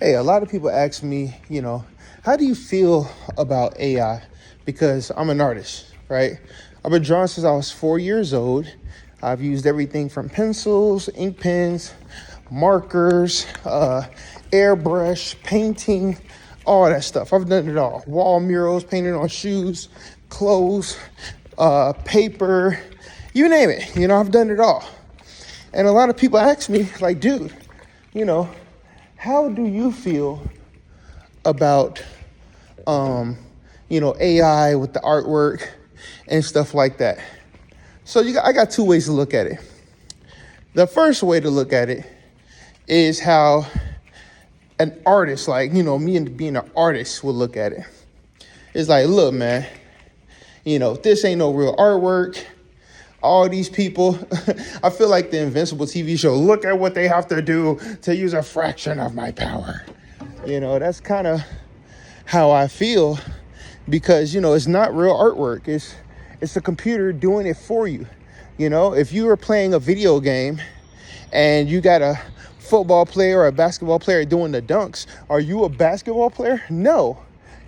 Hey, a lot of people ask me, how do you feel about AI? Because I'm an artist, right? I've been drawing since I was 4 years old. I've used everything from pencils, ink pens, markers, airbrush, painting, all that stuff. I've done it all. Wall murals, painted on shoes, clothes, paper, you name it. I've done it all. And a lot of people ask me, like, dude, how do you feel about, AI with the artwork and stuff like that? So I got two ways to look at it. The first way to look at it is how an artist, like, me and being an artist would look at it. It's like, look, man, this ain't no real artwork. All these people, I feel like the Invincible TV show, look at what they have to do to use a fraction of my power. That's kind of how I feel because, it's not real artwork. It's a computer doing it for you. If you were playing a video game and you got a football player or a basketball player doing the dunks, are you a basketball player? No.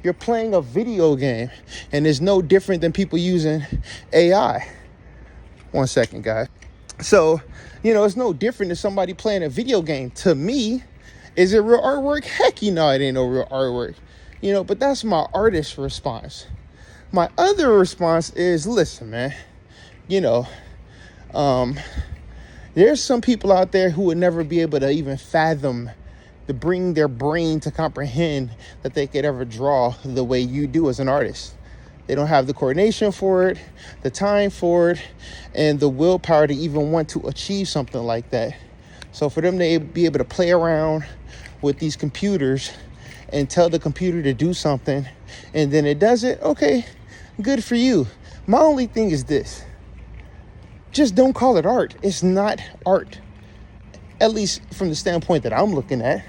You're playing a video game, and it's no different than people using AI. 1 second, guys. So, it's no different than somebody playing a video game. To me, is it real artwork? Heck, it ain't no real artwork. But that's my artist response. My other response is, listen, man, there's some people out there who would never be able to even fathom to bring their brain to comprehend that they could ever draw the way you do as an artist. They don't have the coordination for it, the time for it, and the willpower to even want to achieve something like that. So for them to be able to play around with these computers and tell the computer to do something, and then it does it, okay, good for you. My only thing is this. Just don't call it art. It's not art. At least from the standpoint that I'm looking at.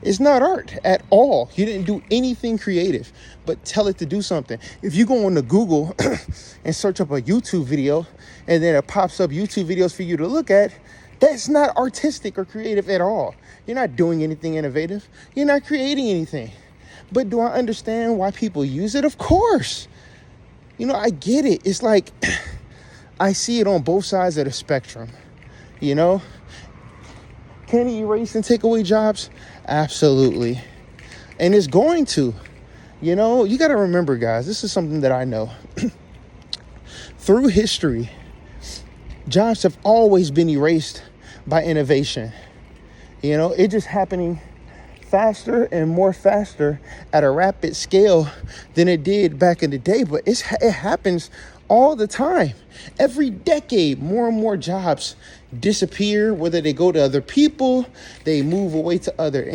It's not art at all. You didn't do anything creative, but tell it to do something. If you go on to Google and search up a YouTube video, and then it pops up YouTube videos for you to look at, that's not artistic or creative at all. You're not doing anything innovative. You're not creating anything. But do I understand why people use it? Of course. I get it. It's like, I see it on both sides of the spectrum. Can it erase and take away jobs? Absolutely. And it's going to. You got to remember, guys, this is something that I know. Through history, jobs have always been erased by innovation. It just happening faster and more faster at a rapid scale than it did back in the day. But it happens all the time. Every decade, more and more jobs disappear, whether they go to other people, they move away to other,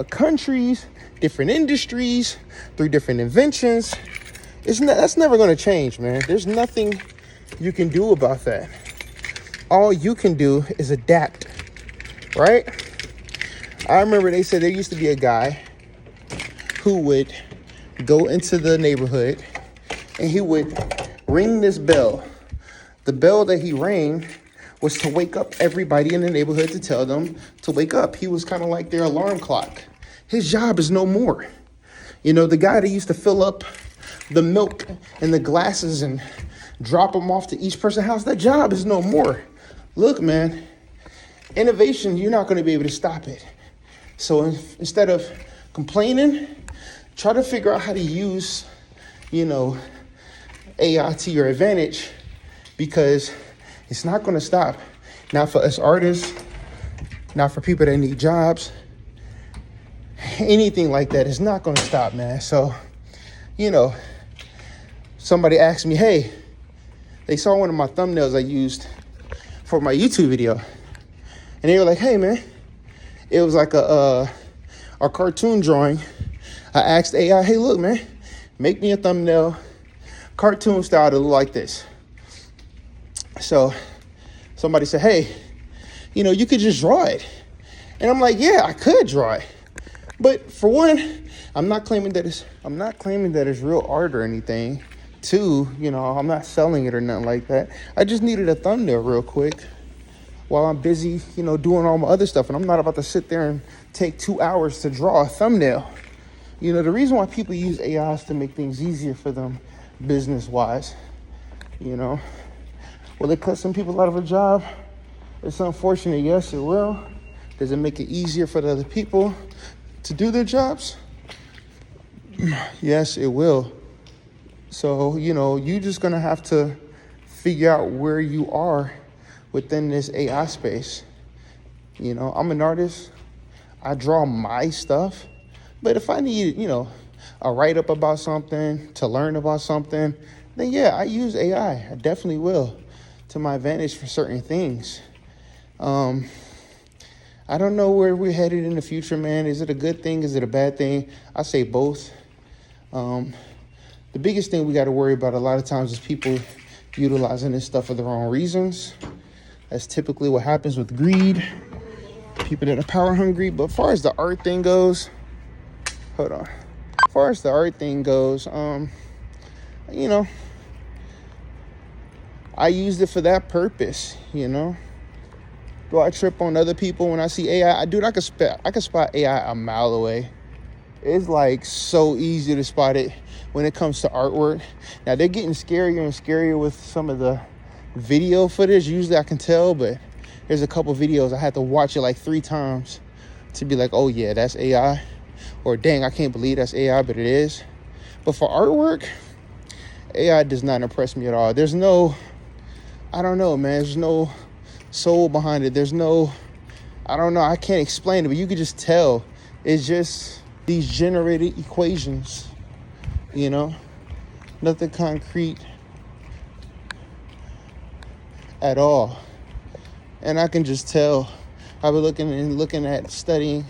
countries, different industries, through different inventions. That's never going to change, man. There's nothing you can do about that. All you can do is adapt, right? I remember they said there used to be a guy who would go into the neighborhood and he would ring this bell. The bell that he rang was to wake up everybody in the neighborhood, to tell them to wake up. He was kind of like their alarm clock. His job is no more. The guy that used to fill up the milk in the glasses and drop them off to each person's house, that job is no more. Look, man, innovation, you're not going to be able to stop it. So instead of complaining, try to figure out how to use, AI to your advantage, because it's not going to stop. Not for us artists, not for people that need jobs, anything like that. It's not going to stop, man. So, somebody asked me, hey, they saw one of my thumbnails I used for my YouTube video. And they were like, hey, man, it was like a cartoon drawing. I asked AI, hey, look, man, make me a thumbnail, cartoon style to look like this. So somebody said, hey, you could just draw it. And I'm like, yeah, I could draw it. But for one, I'm not claiming that it's real art or anything. Two, I'm not selling it or nothing like that. I just needed a thumbnail real quick. while I'm busy, doing all my other stuff. And I'm not about to sit there and take 2 hours to draw a thumbnail. The reason why people use AI is to make things easier for them business-wise. Will it cut some people out of a job? It's unfortunate, yes, it will. Does it make it easier for the other people to do their jobs? Yes, it will. So, you're just going to have to figure out where you are within this AI space. I'm an artist. I draw my stuff. But if I need, a write-up about something, to learn about something, then yeah, I use AI. I definitely will, to my advantage for certain things. I don't know where we're headed in the future, man. Is it a good thing? Is it a bad thing? I say both. The biggest thing we got to worry about a lot of times is people utilizing this stuff for the wrong reasons. That's typically what happens with greed. People that are power hungry. But as far as the art thing goes, as far as the art thing goes, I used it for that purpose, Do I trip on other people when I see AI? Dude, I could spot AI a mile away. It's like so easy to spot it when it comes to artwork. Now they're getting scarier and scarier with some of the video footage. Usually I can tell, but there's a couple videos I had to watch it like 3 times to be like, oh yeah, that's AI. Or dang, I can't believe that's AI, but it is. But for artwork, AI does not impress me at all. There's no, I don't know, man. There's no soul behind it. There's no, I don't know. I can't explain it, but you could just tell. It's just these generated equations, nothing concrete at all. And I can just tell. I've been looking at studying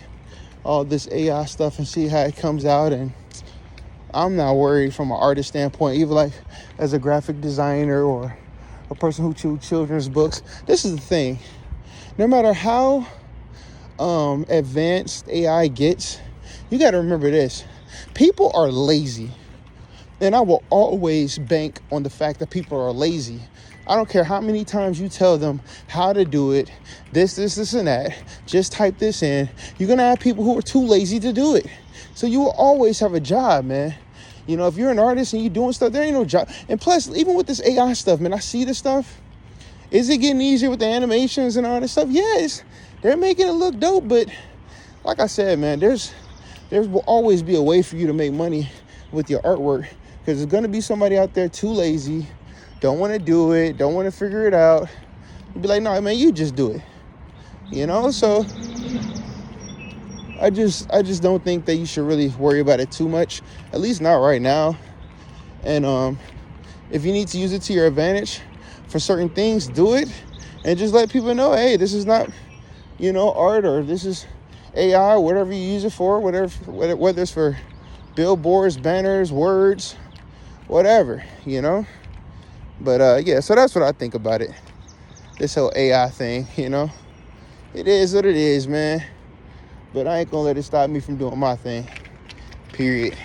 all this AI stuff and see how it comes out, and I'm not worried from an artist standpoint, even like as a graphic designer or a person who chooses children's books. This is the thing. No matter how advanced AI gets, you got to remember this. People are lazy. And I will always bank on the fact that people are lazy. I don't care how many times you tell them how to do it, this, and that. Just type this in. You're going to have people who are too lazy to do it. So you will always have a job, man. If you're an artist and you're doing stuff, there ain't no job. And plus, even with this AI stuff, man, I see this stuff. Is it getting easier with the animations and all this stuff? Yes. They're making it look dope, but like I said, man, there will always be a way for you to make money with your artwork, because there's going to be somebody out there too lazy, don't want to do it, don't want to figure it out. You'd be like, no, man, you just do it. So I just don't think that you should really worry about it too much, at least not right now. And if you need to use it to your advantage for certain things, do it, and just let people know, hey, this is not, art, or this is AI, whatever you use it for, whether it's for billboards, banners, words, whatever, But yeah, so that's what I think about it. This whole AI thing, It is what it is, man. But I ain't gonna let it stop me from doing my thing. Period.